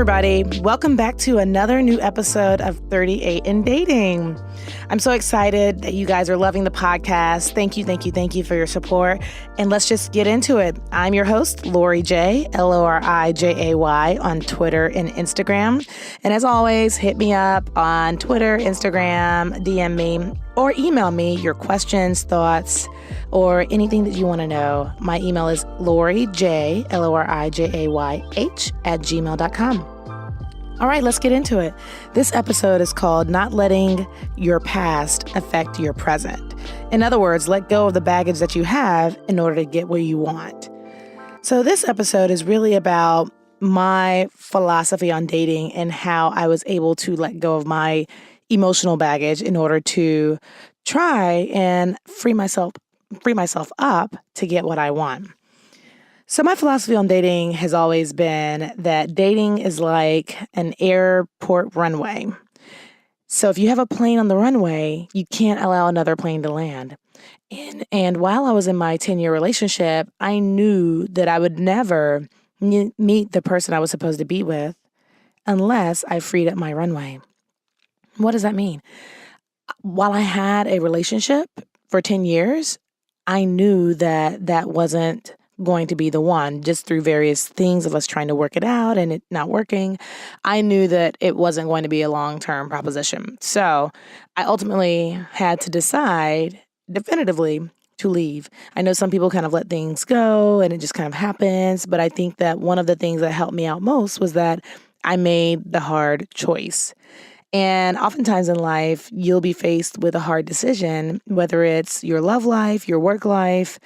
everybody. Welcome back to another new episode of 38 in Dating. I'm so excited that you guys are loving the podcast. Thank you for your support. And let's just get into it. I'm your host, Lori J, Lorijay on Twitter and Instagram. And as always, hit me up on Twitter, Instagram, DM me, or email me your questions, thoughts, or anything that you want to know. My email is lorijay, Lorijayh @gmail.com. All right, let's get into it. This episode is called Not Letting Your Past Affect Your Present. In other words, let go of the baggage that you have in order to get where you want. So this episode is really about my philosophy on dating and how I was able to let go of my emotional baggage in order to try and free myself up to get what I want. So my philosophy on dating has always been that dating is like an airport runway. So if you have a plane on the runway, you can't allow another plane to land. And while I was in my 10-year relationship, I knew that I would never meet the person I was supposed to be with unless I freed up my runway. What does that mean? While I had a relationship for 10 years, I knew that that wasn't going to be the one, just through various things of us trying to work it out and it not working. I knew that it wasn't going to be a long-term proposition. So I ultimately had to decide definitively to leave. I know some people kind of let things go and it just kind of happens, but I think that one of the things that helped me out most was that I made the hard choice. And oftentimes in life, you'll be faced with a hard decision, whether it's your love life, your work life,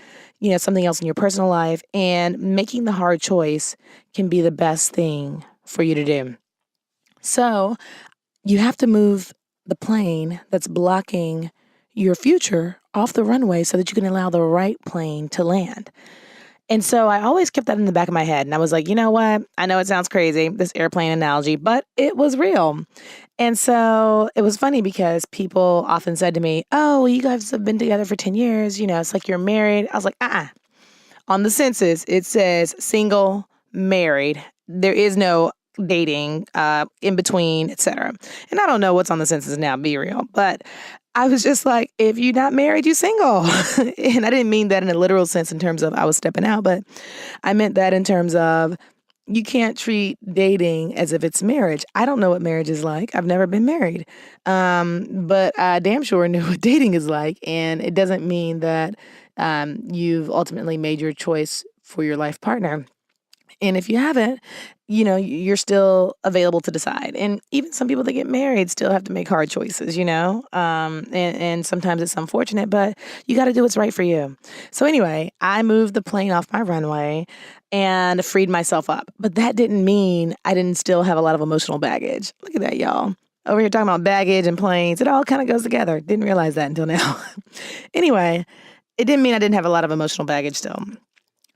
something else in your personal life. And making the hard choice can be the best thing for you to do. So you have to move the plane that's blocking your future off the runway so that you can allow the right plane to land. And so I always kept that in the back of my head. And I was like, you know what? I know it sounds crazy, this airplane analogy, but it was real. And so it was funny because people often said to me, oh, well, you guys have been together for 10 years. It's like you're married. I was like, On the census, it says single, married. There is no dating, in between, etc. And I don't know what's on the census now, be real. But I was just like, if you're not married, you're single. And I didn't mean that in a literal sense in terms of I was stepping out, but I meant that in terms of you can't treat dating as if it's marriage. I don't know what marriage is like. I've never been married. But I damn sure knew what dating is like. And it doesn't mean that you've ultimately made your choice for your life partner. And if you haven't, you're still available to decide. And even some people that get married still have to make hard choices, and sometimes it's unfortunate, but you got to do what's right for you. So anyway, I moved the plane off my runway and freed myself up. But that didn't mean I didn't still have a lot of emotional baggage. Look at that, y'all. Over here talking about baggage and planes. It all kind of goes together. Didn't realize that until now. Anyway, it didn't mean I didn't have a lot of emotional baggage still.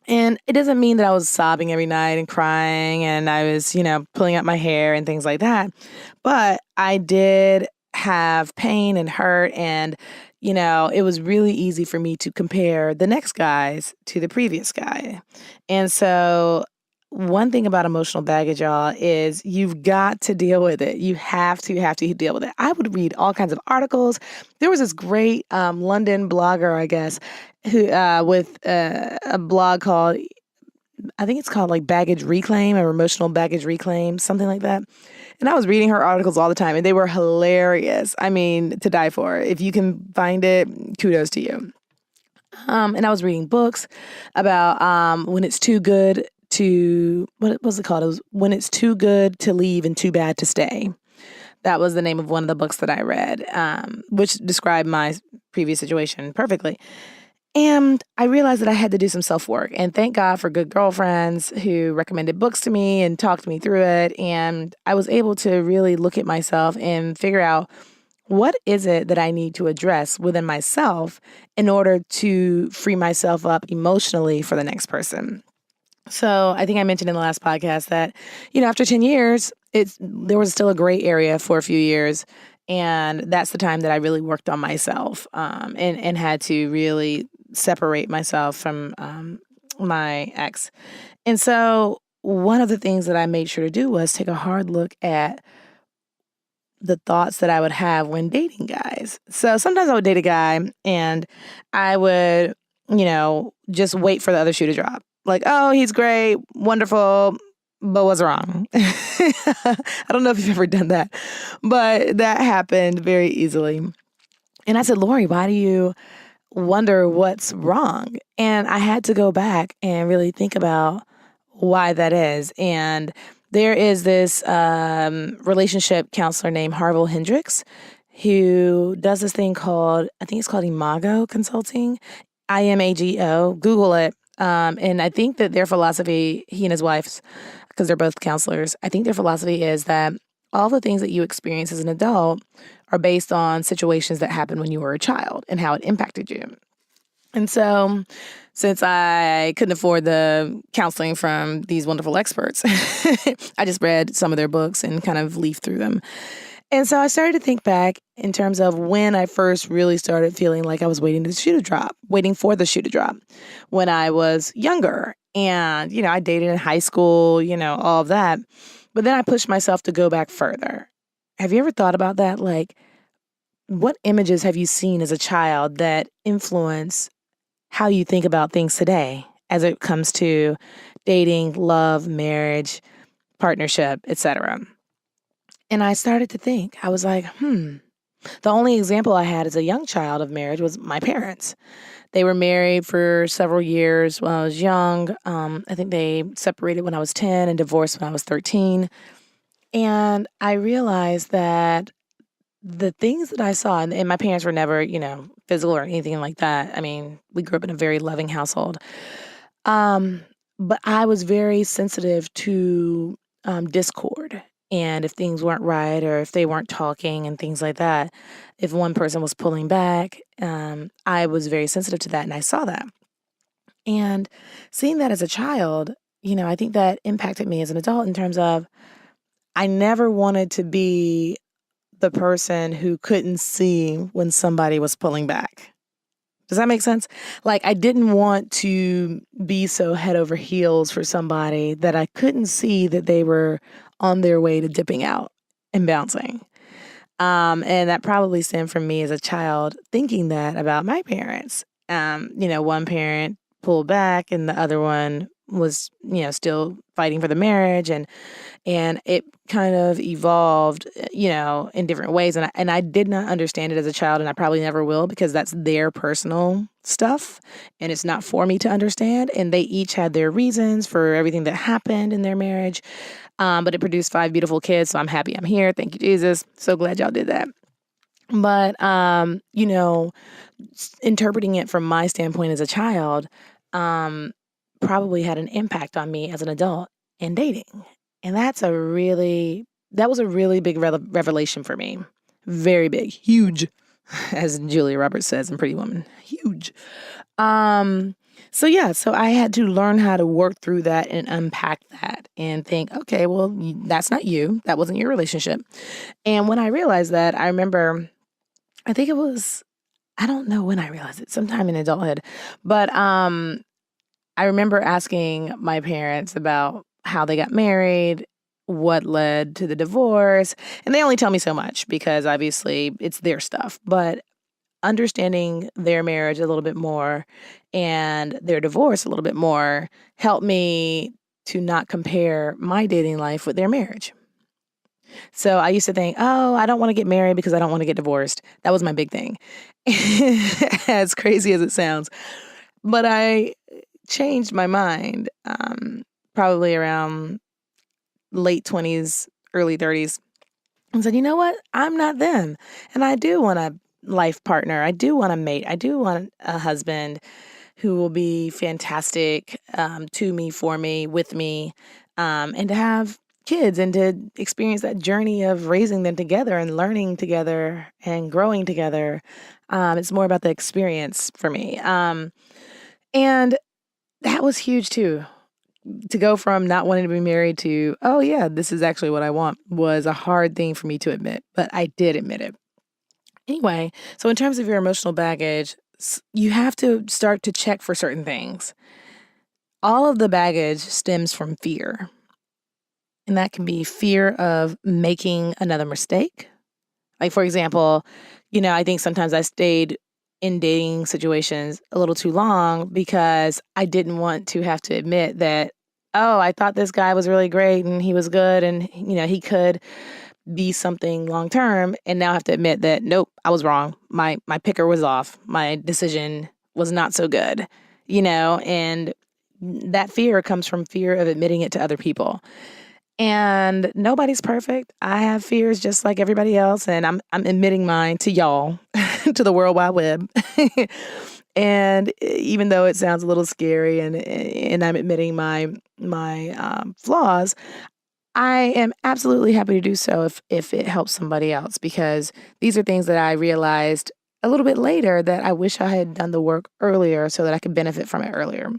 And it doesn't mean that I was sobbing every night and crying and I was, pulling out my hair and things like that. But I did have pain and hurt and, it was really easy for me to compare the next guys to the previous guy. And so one thing about emotional baggage, y'all, is you've got to deal with it. You have to deal with it. I would read all kinds of articles. There was this great London blogger, I guess, who with a blog called, I think it's called like Baggage Reclaim or Emotional Baggage Reclaim, something like that. And I was reading her articles all the time and they were hilarious. I mean, to die for. If you can find it, kudos to you. And I was reading books about when it's too good to, what was it called? It was When It's Too Good to Leave and Too Bad to Stay. That was the name of one of the books that I read, which described my previous situation perfectly. And I realized that I had to do some self-work. And thank God for good girlfriends who recommended books to me and talked me through it. And I was able to really look at myself and figure out what is it that I need to address within myself in order to free myself up emotionally for the next person. So I think I mentioned in the last podcast that, after 10 years, there was still a gray area for a few years. And that's the time that I really worked on myself and had to really separate myself from my ex. And so one of the things that I made sure to do was take a hard look at the thoughts that I would have when dating guys. So sometimes I would date a guy and I would, just wait for the other shoe to drop. Like, oh, he's great, wonderful, but what's wrong? I don't know if you've ever done that, but that happened very easily. And I said, Lori, why do you wonder what's wrong? And I had to go back and really think about why that is. And there is this relationship counselor named Harville Hendricks who does this thing called, I think it's called Imago Consulting, IMAGO. Google it. And I think that their philosophy, he and his wife's, because they're both counselors, I think their philosophy is that all the things that you experience as an adult are based on situations that happened when you were a child and how it impacted you. And so, since I couldn't afford the counseling from these wonderful experts, I just read some of their books and kind of leafed through them. And so I started to think back in terms of when I first really started feeling like I was waiting for the shoe to drop when I was younger. And, I dated in high school, all of that. But then I pushed myself to go back further. Have you ever thought about that? Like, what images have you seen as a child that influence how you think about things today as it comes to dating, love, marriage, partnership, etc.? And I started to think, I was like, the only example I had as a young child of marriage was my parents. They were married for several years when I was young. I think they separated when I was 10 and divorced when I was 13. And I realized that the things that I saw, and my parents were never, physical or anything like that. I mean, we grew up in a very loving household. But I was very sensitive to discord. And if things weren't right or if they weren't talking and things like that, if one person was pulling back, I was very sensitive to that and I saw that. And seeing that as a child, I think that impacted me as an adult in terms of I never wanted to be the person who couldn't see when somebody was pulling back. Does that make sense? Like, I didn't want to be so head over heels for somebody that I couldn't see that they were on their way to dipping out and bouncing. And that probably stemmed from me as a child thinking that about my parents. One parent pulled back and the other one was, still fighting for the marriage. And it kind of evolved, in different ways. And I did not understand it as a child, and I probably never will because that's their personal stuff, and it's not for me to understand. And they each had their reasons for everything that happened in their marriage. But it produced 5 beautiful kids, so I'm happy I'm here. Thank you, Jesus. So glad y'all did that. But, interpreting it from my standpoint as a child probably had an impact on me as an adult in dating. And that was a really big revelation for me. Very big, huge, as Julia Roberts says in Pretty Woman, huge. So I had to learn how to work through that and unpack that and think, okay, well, that's not you. That wasn't your relationship. And when I realized that, I remember, I think it was, I don't know when I realized it, sometime in adulthood, but I remember asking my parents about how they got married, what led to the divorce. And they only tell me so much because obviously it's their stuff. But understanding their marriage a little bit more and their divorce a little bit more helped me to not compare my dating life with their marriage. So I used to think, oh, I don't want to get married because I don't want to get divorced. That was my big thing, as crazy as it sounds. But I changed my mind probably around late 20s, early 30s, and said, you know what? I'm not them. And I do want a life partner. I do want a mate. I do want a husband who will be fantastic to me, for me, with me, and to have kids and to experience that journey of raising them together and learning together and growing together. It's more about the experience for me. And that was huge too. To go from not wanting to be married to, oh yeah, this is actually what I want, was a hard thing for me to admit, but I did admit it. Anyway, so in terms of your emotional baggage, you have to start to check for certain things. All of the baggage stems from fear. And that can be fear of making another mistake. Like, for example, I think sometimes I stayed in dating situations a little too long because I didn't want to have to admit that, oh, I thought this guy was really great and he was good and, he could be something long term. And now I have to admit that, nope, I was wrong. My picker was off. My decision was not so good, and that fear comes from fear of admitting it to other people. And nobody's perfect. I have fears just like everybody else, and I'm admitting mine to y'all, to the World Wide Web. And even though it sounds a little scary, and I'm admitting my flaws, I am absolutely happy to do so if it helps somebody else, because these are things that I realized a little bit later that I wish I had done the work earlier so that I could benefit from it earlier.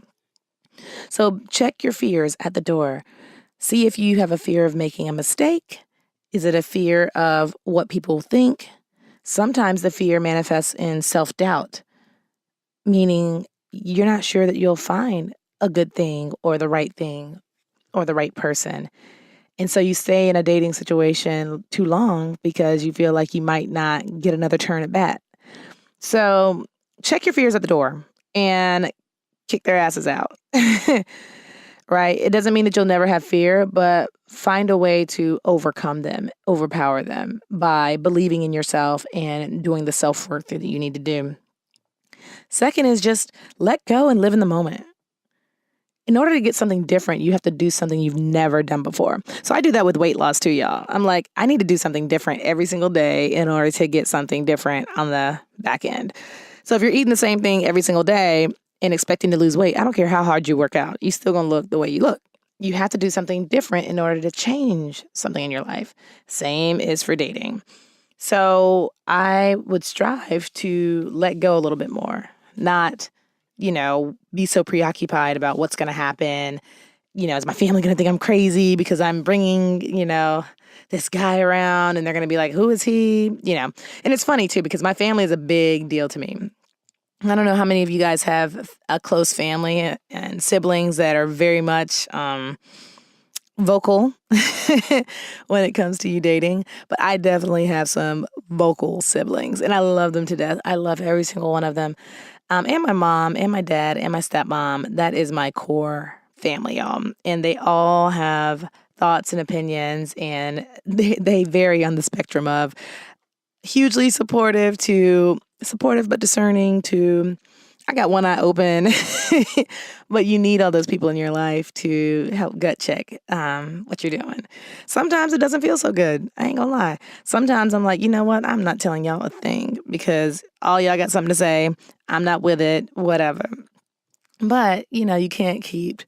So check your fears at the door. See if you have a fear of making a mistake. Is it a fear of what people think? Sometimes the fear manifests in self-doubt, meaning you're not sure that you'll find a good thing or the right person. And so you stay in a dating situation too long because you feel like you might not get another turn at bat. So check your fears at the door and kick their asses out. Right? It doesn't mean that you'll never have fear, but find a way to overcome them, overpower them by believing in yourself and doing the self-work that you need to do. Second is just let go and live in the moment. In order to get something different, you have to do something you've never done before. So I do that with weight loss too, y'all. I'm like, I need to do something different every single day in order to get something different on the back end. So if you're eating the same thing every single day and expecting to lose weight, I don't care how hard you work out, you're still going to look the way you look. You have to do something different in order to change something in your life. Same is for dating. So I would strive to let go a little bit more, not, be so preoccupied about what's going to happen. Is my family going to think I'm crazy because I'm bringing, this guy around and they're going to be like, who is he? And it's funny too, because my family is a big deal to me. I don't know how many of you guys have a close family and siblings that are very much vocal when it comes to you dating, but I definitely have some vocal siblings and I love them to death. I love every single one of them. And my mom and my dad and my stepmom. That is my core family, y'all. And they all have thoughts and opinions, and they vary on the spectrum of hugely supportive to supportive but discerning to I got one eye open. But you need all those people in your life to help gut check what you're doing. Sometimes it doesn't feel so good. I ain't gonna lie. Sometimes I'm like, you know what? I'm not telling y'all a thing because all y'all got something to say. I'm not with it, whatever. But, you can't keep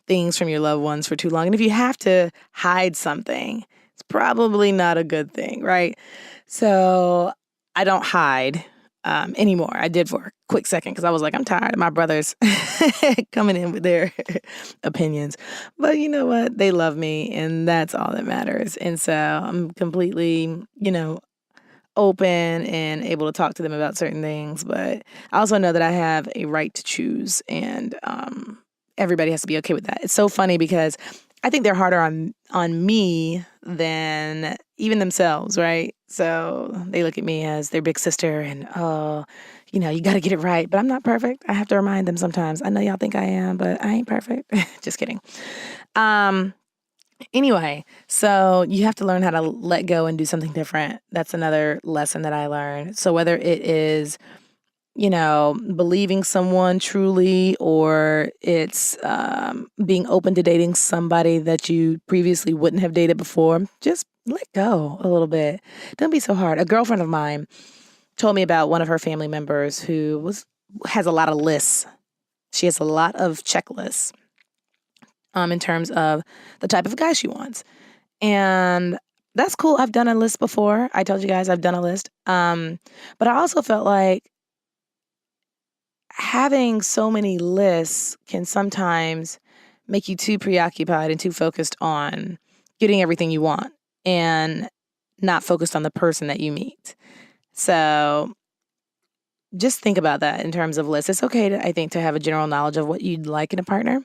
things from your loved ones for too long. And if you have to hide something, it's probably not a good thing, right? So I don't hide anymore. I did for a quick second because I was like, I'm tired of my brothers coming in with their opinions. But you know what? They love me and that's all that matters. And so I'm completely, open and able to talk to them about certain things. But I also know that I have a right to choose and everybody has to be okay with that. It's so funny because I think they're harder on me than even themselves, right? So they look at me as their big sister and, you got to get it right. But I'm not perfect. I have to remind them sometimes. I know y'all think I am, but I ain't perfect. Just kidding. Anyway, so you have to learn how to let go and do something different. That's another lesson that I learned. So whether it is believing someone truly, or it's being open to dating somebody that you previously wouldn't have dated before, just let go a little bit. Don't be so hard. A girlfriend of mine told me about one of her family members who has a lot of lists. She has a lot of checklists in terms of the type of guy she wants. And that's cool. I've done a list before. I told you guys I've done a list. But I also felt like having so many lists can sometimes make you too preoccupied and too focused on getting everything you want and not focused on the person that you meet. So just think about that in terms of lists. It's okay, I think, to have a general knowledge of what you'd like in a partner.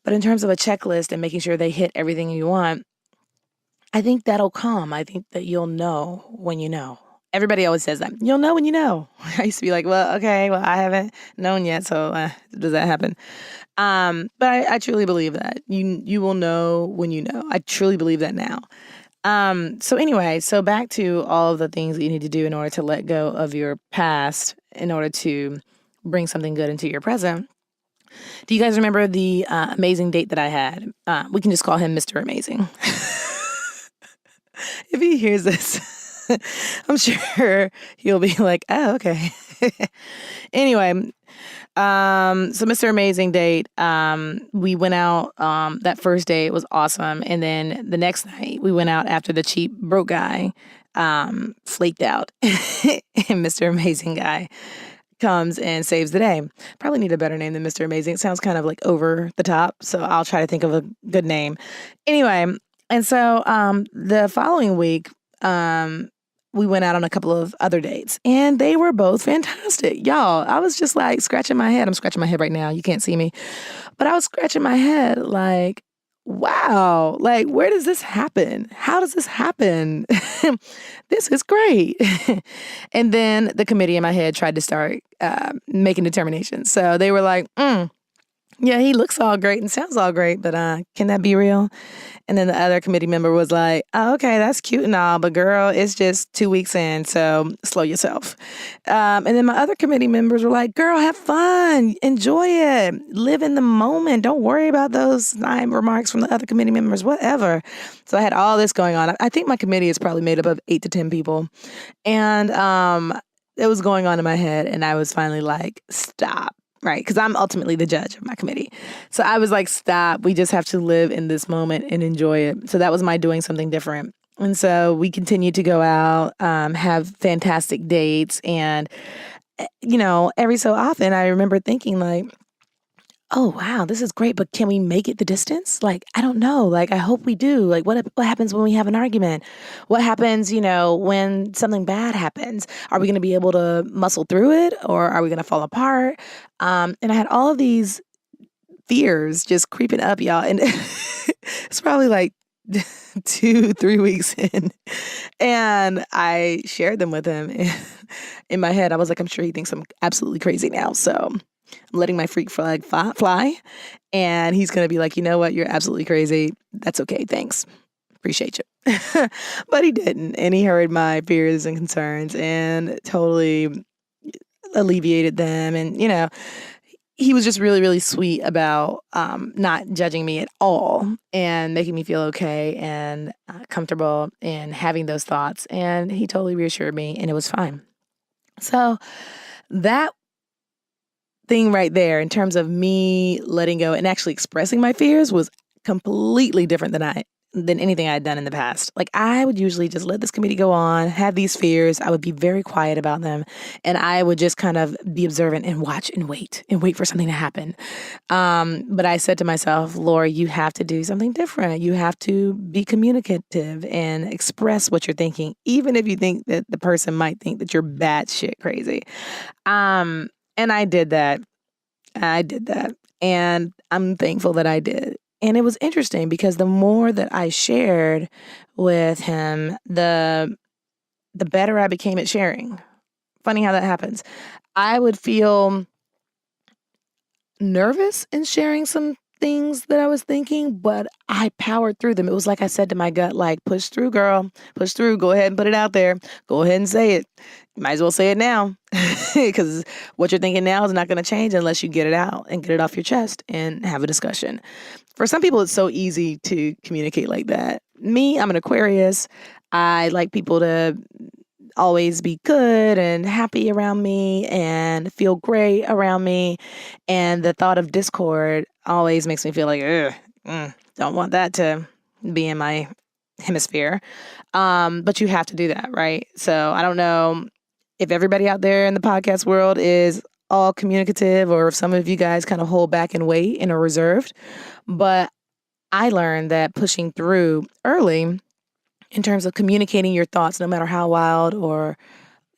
But in terms of a checklist and making sure they hit everything you want, I think that'll come. I think that you'll know when you know. Everybody always says that. You'll know when you know. I used to be like, well, okay, well, I haven't known yet, so does that happen? But I truly believe that. You will know when you know. I truly believe that now. So anyway, so back to all of the things that you need to do in order to let go of your past in order to bring something good into your present. Do you guys remember the amazing date that I had? We can just call him Mr. Amazing. If he hears this, I'm sure he'll be like, oh, okay. Anyway, so Mr. Amazing date, we went out, that first day, it was awesome. And then the next night we went out after the cheap broke guy, flaked out and Mr. Amazing guy comes and saves the day. Probably need a better name than Mr. Amazing. It sounds kind of like over the top. So I'll try to think of a good name. Anyway, and so, the following week, we went out on a couple of other dates and they were both fantastic. Y'all, I was just like scratching my head. I'm scratching my head right now. You can't see me, but I was scratching my head like, wow, like, where does this happen? How does this happen? This is great. And then the committee in my head tried to start making determinations. So they were like, yeah, he looks all great and sounds all great, but can that be real? And then the other committee member was like, oh, okay, that's cute and all, but girl, it's just 2 weeks in, so slow yourself. And then my other committee members were like, girl, have fun, enjoy it, live in the moment. Don't worry about those snide remarks from the other committee members, whatever. So I had all this going on. I think my committee is probably made up of 8 to 10 people. And it was going on in my head, and I was finally like, stop. Right, because I'm ultimately the judge of my committee. So I was like, stop, we just have to live in this moment and enjoy it. So that was my doing something different. And so we continued to go out, have fantastic dates. And, every so often I remember thinking like, oh, wow, this is great, but can we make it the distance? Like, I don't know. Like, I hope we do. Like, what happens when we have an argument? What happens, when something bad happens? Are we going to be able to muscle through it, or are we going to fall apart? And I had all of these fears just creeping up, y'all. And it's probably like 2-3 weeks in. And I shared them with him. In my head, I was like, I'm sure he thinks I'm absolutely crazy now. So I'm letting my freak flag fly. And he's going to be like, you know what? You're absolutely crazy. That's okay. Thanks. Appreciate you. But he didn't. And he heard my fears and concerns and totally alleviated them. And, he was just really, really sweet about not judging me at all and making me feel okay and comfortable in having those thoughts. And he totally reassured me, and it was fine. So that thing right there, in terms of me letting go and actually expressing my fears, was completely different than anything I had done in the past. Like, I would usually just let this committee go on, have these fears. I would be very quiet about them, and I would just kind of be observant and watch and wait for something to happen. But I said to myself, Laura, you have to do something different. You have to be communicative and express what you're thinking, even if you think that the person might think that you're batshit crazy. And I did that. And I'm thankful that I did. And it was interesting because the more that I shared with him, the better I became at sharing. Funny how that happens. I would feel nervous in sharing some things that I was thinking, but I powered through them. It was like I said to my gut, like, push through, girl, push through. Go ahead and put it out there. Go ahead and say it. You might as well say it now, because what you're thinking now is not going to change unless you get it out and get it off your chest and have a discussion. For some people, it's so easy to communicate like that. Me, I'm an Aquarius. I like people to always be good and happy around me and feel great around me. And the thought of discord always makes me feel like, don't want that to be in my hemisphere. But you have to do that, right? So I don't know if everybody out there in the podcast world is all communicative, or if some of you guys kind of hold back and wait and are reserved. But I learned that pushing through early in terms of communicating your thoughts, no matter how wild or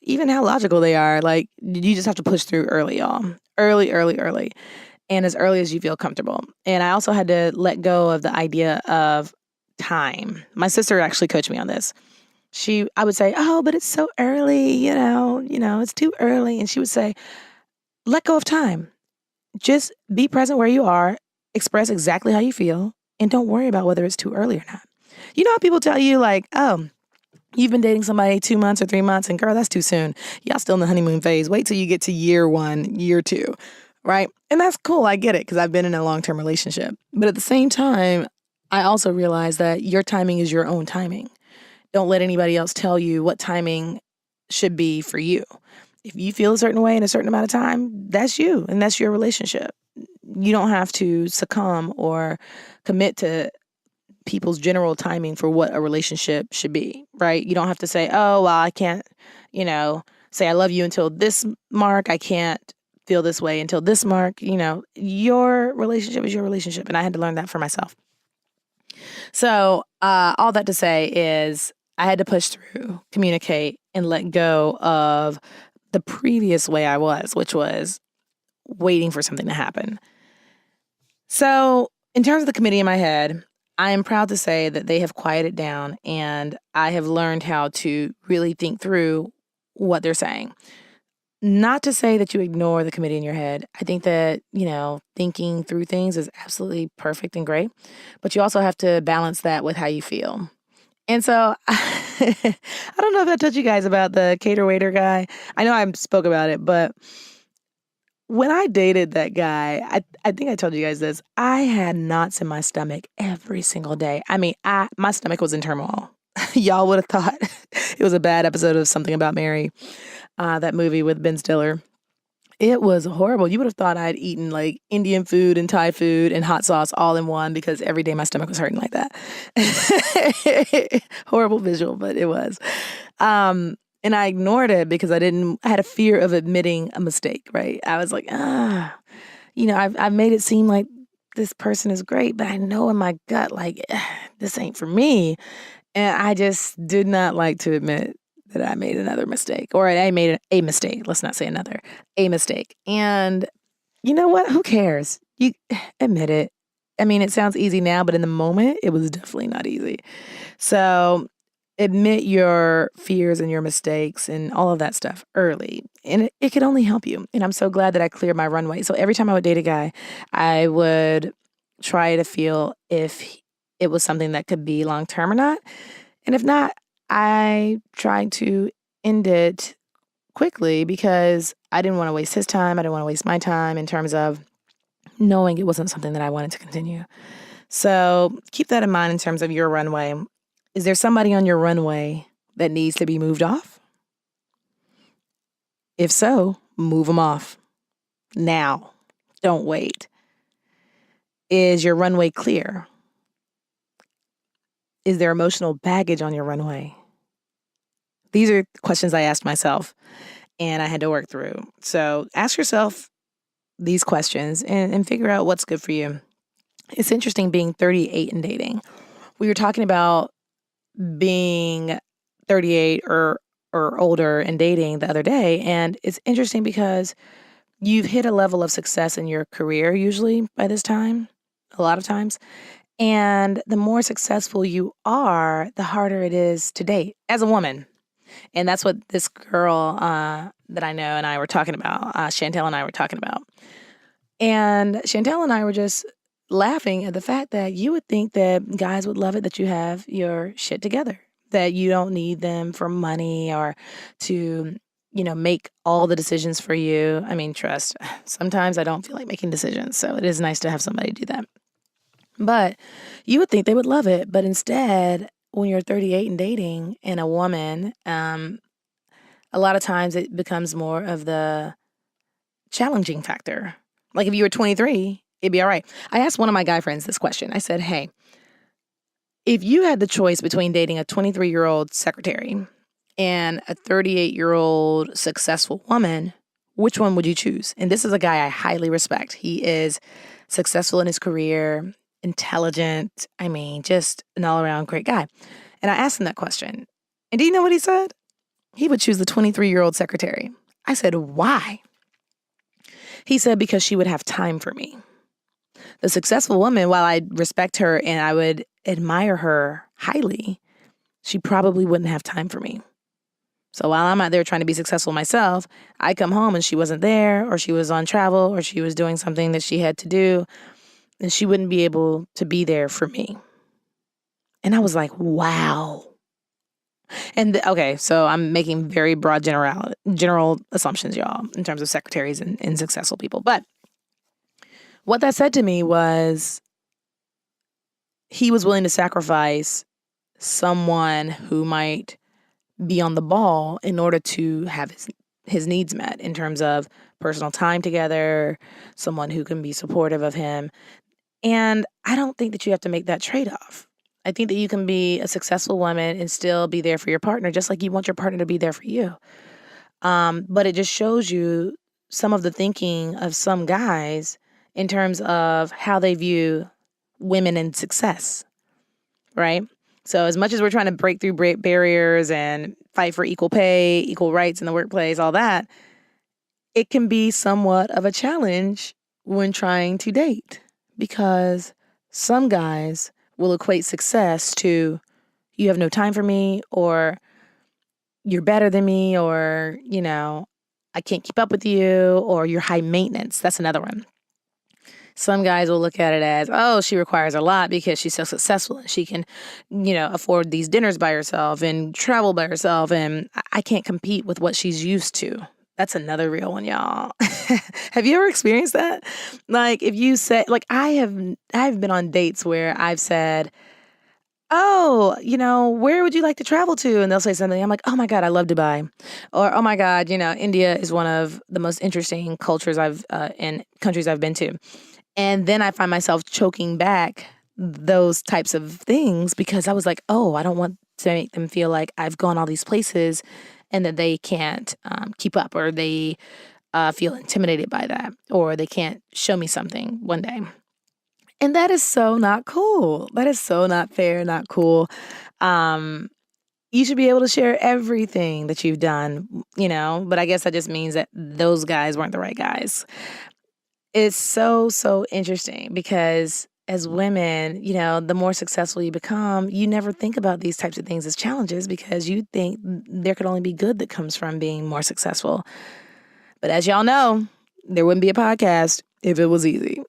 even how logical they are, like, you just have to push through early, y'all. Early. And as early as you feel comfortable. And I also had to let go of the idea of time. My sister actually coached me on this. I would say, oh, but it's so early, it's too early. And she would say, let go of time. Just be present where you are, express exactly how you feel, and don't worry about whether it's too early or not. You know how people tell you like, oh, you've been dating somebody 2 months or 3 months and girl, that's too soon. Y'all still in the honeymoon phase. Wait till you get to year 1, year 2, right? And that's cool. I get it because I've been in a long-term relationship. But at the same time, I also realize that your timing is your own timing. Don't let anybody else tell you what timing should be for you. If you feel a certain way in a certain amount of time, that's you and that's your relationship. You don't have to succumb or commit to people's general timing for what a relationship should be, right? You don't have to say, oh, well, I can't, say I love you until this mark. I can't feel this way until this mark. Your relationship is your relationship. And I had to learn that for myself. So all that to say is I had to push through, communicate, and let go of the previous way I was, which was waiting for something to happen. So in terms of the committee in my head, I am proud to say that they have quieted down and I have learned how to really think through what they're saying. Not to say that you ignore the committee in your head. I think that, thinking through things is absolutely perfect and great, but you also have to balance that with how you feel. And so I don't know if I told you guys about the cater waiter guy. I know I spoke about it, but when I dated that guy, I think I told you guys this. I had knots in my stomach every single day. I mean, my stomach was in turmoil. Y'all would have thought it was a bad episode of Something About Mary, that movie with Ben Stiller. It was horrible. You would have thought I'd eaten like Indian food and Thai food and hot sauce all in one because every day my stomach was hurting like that. Horrible visual, but it was. And I ignored it because I had a fear of admitting a mistake, right? I was like, I've made it seem like this person is great, but I know in my gut, like, this ain't for me. And I just did not like to admit that I made another mistake, or I made a mistake. Let's not say another, a mistake. And you know what? Who cares? You admit it. I mean, it sounds easy now, but in the moment, it was definitely not easy. So admit your fears and your mistakes and all of that stuff early. And it could only help you. And I'm so glad that I cleared my runway. So every time I would date a guy, I would try to feel if it was something that could be long-term or not. And if not, I tried to end it quickly because I didn't want to waste his time. I didn't want to waste my time in terms of knowing it wasn't something that I wanted to continue. So keep that in mind in terms of your runway. Is there somebody on your runway that needs to be moved off? If so, move them off now. Don't wait. Is your runway clear? Is there emotional baggage on your runway? These are questions I asked myself and I had to work through. So ask yourself these questions and figure out what's good for you. It's interesting being 38 and dating. We were talking about being 38 or older and dating the other day. And it's interesting because you've hit a level of success in your career usually by this time, a lot of times. And the more successful you are, the harder it is to date as a woman. And that's what this girl that I know and I were talking about, Chantel and I were talking about. And Chantel and I were just laughing at the fact that you would think that guys would love it that you have your shit together, that you don't need them for money or to, make all the decisions for you. I mean, trust, sometimes I don't feel like making decisions. So it is nice to have somebody do that. But you would think they would love it. But instead, when you're 38 and dating and a woman, a lot of times it becomes more of the challenging factor. Like if you were 23, it'd be all right. I asked one of my guy friends this question. I said, hey, if you had the choice between dating a 23-year-old secretary and a 38-year-old successful woman, which one would you choose? And this is a guy I highly respect. He is successful in his career, intelligent. I mean, just an all-around great guy. And I asked him that question. And do you know what he said? He would choose the 23-year-old secretary. I said, why? He said, because she would have time for me. The successful woman, while I respect her and I would admire her highly, she probably wouldn't have time for me. So while I'm out there trying to be successful myself, I come home and she wasn't there, or she was on travel, or she was doing something that she had to do, and she wouldn't be able to be there for me. And I was like, wow. And okay, so I'm making very broad general assumptions, y'all, in terms of secretaries and successful people. But what that said to me was he was willing to sacrifice someone who might be on the ball in order to have his needs met in terms of personal time together, someone who can be supportive of him. And I don't think that you have to make that trade-off. I think that you can be a successful woman and still be there for your partner, just like you want your partner to be there for you. But it just shows you some of the thinking of some guys in terms of how they view women and success, right? So as much as we're trying to break through barriers and fight for equal pay, equal rights in the workplace, all that, it can be somewhat of a challenge when trying to date, because some guys will equate success to you have no time for me, or you're better than me, or, I can't keep up with you, or you're high maintenance. That's another one. Some guys will look at it as, oh, she requires a lot because she's so successful and she can, afford these dinners by herself and travel by herself, and I can't compete with what she's used to. That's another real one, y'all. Have you ever experienced that? Like, if you say, like, I've been on dates where I've said, oh, where would you like to travel to? And they'll say something. I'm like, oh my God, I love Dubai. Or, oh my God, India is one of the most interesting cultures and countries I've been to. And then I find myself choking back those types of things because I was like, oh, I don't want to make them feel like I've gone all these places and that they can't keep up, or they feel intimidated by that, or they can't show me something one day. And that is so not cool. That is so not fair, not cool. You should be able to share everything that you've done, but I guess that just means that those guys weren't the right guys. It's so, so interesting because as women, the more successful you become, you never think about these types of things as challenges because you think there could only be good that comes from being more successful. But as y'all know, there wouldn't be a podcast if it was easy.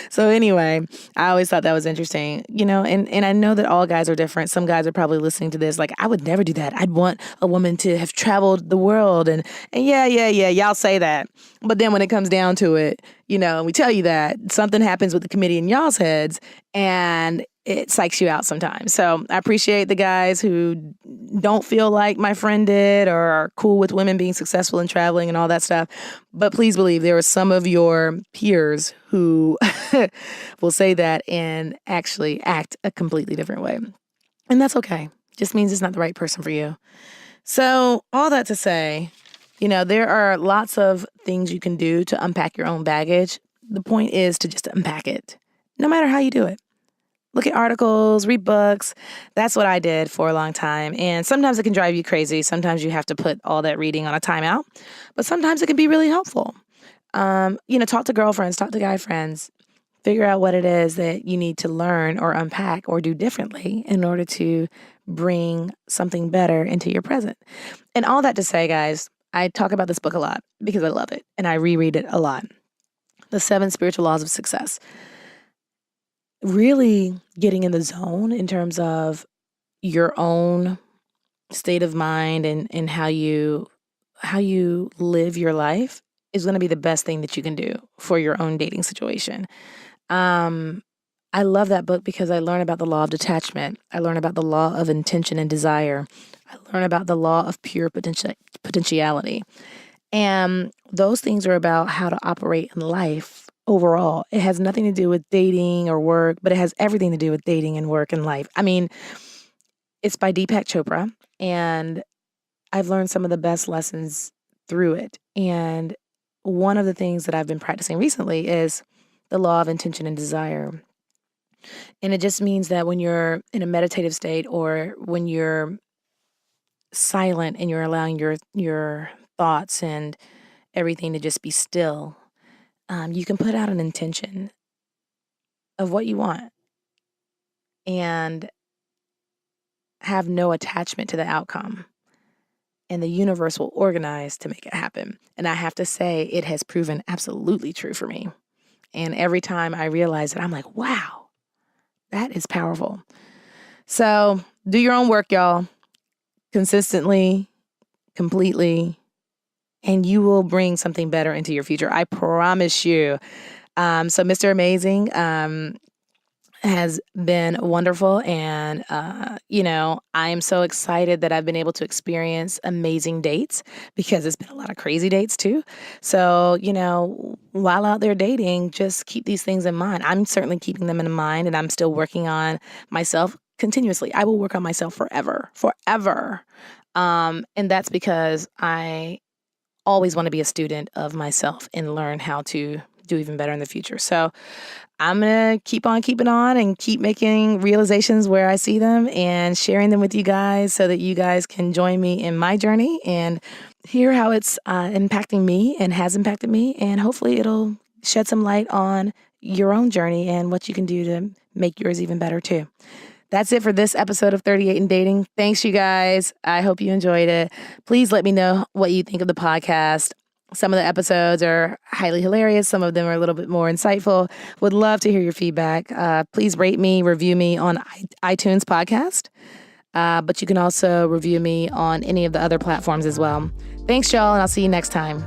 So anyway, I always thought that was interesting, and I know that all guys are different. Some guys are probably listening to this like, I would never do that. I'd want a woman to have traveled the world. And yeah, y'all say that. But then when it comes down to it, and we tell you that, something happens with the committee in y'all's heads and it psychs you out sometimes. So I appreciate the guys who don't feel like my friend did, or are cool with women being successful and traveling and all that stuff. But please believe there are some of your peers who will say that and actually act a completely different way. And that's okay. Just means it's not the right person for you. So all that to say, there are lots of things you can do to unpack your own baggage. The point is to just unpack it, no matter how you do it. Look at articles, read books. That's what I did for a long time. And sometimes it can drive you crazy. Sometimes you have to put all that reading on a timeout. But sometimes it can be really helpful. Talk to girlfriends, talk to guy friends. Figure out what it is that you need to learn or unpack or do differently in order to bring something better into your present. And all that to say, guys, I talk about this book a lot because I love it and I reread it a lot. The 7 Spiritual Laws of Success. Really getting in the zone in terms of your own state of mind and how you live your life is going to be the best thing that you can do for your own dating situation. I love that book because I learn about the law of detachment. I learn about the law of intention and desire. I learn about the law of pure potentiality. And those things are about how to operate in life overall. It has nothing to do with dating or work, but it has everything to do with dating and work and life. I mean, it's by Deepak Chopra, and I've learned some of the best lessons through it. And one of the things that I've been practicing recently is the law of intention and desire. And it just means that when you're in a meditative state, or when you're silent and you're allowing your thoughts and everything to just be still, you can put out an intention of what you want. and have no attachment to the outcome. And the universe will organize to make it happen. And I have to say, it has proven absolutely true for me. And every time I realize it, I'm like, wow, that is powerful. So do your own work, y'all, consistently, completely, and you will bring something better into your future. I promise you. So Mr. Amazing has been wonderful. And, I am so excited that I've been able to experience amazing dates, because it's been a lot of crazy dates too. So, while out there dating, just keep these things in mind. I'm certainly keeping them in mind, and I'm still working on myself continuously. I will work on myself forever. And that's because I always want to be a student of myself and learn how to do even better in the future. So I'm going to keep on keeping on and keep making realizations where I see them and sharing them with you guys so that you guys can join me in my journey and hear how it's impacting me and has impacted me. And hopefully it'll shed some light on your own journey and what you can do to make yours even better too. That's it for this episode of 38 and Dating. Thanks, you guys. I hope you enjoyed it. Please let me know what you think of the podcast. Some of the episodes are highly hilarious. Some of them are a little bit more insightful. Would love to hear your feedback. Please rate me, review me on iTunes podcast. But you can also review me on any of the other platforms as well. Thanks, y'all, and I'll see you next time.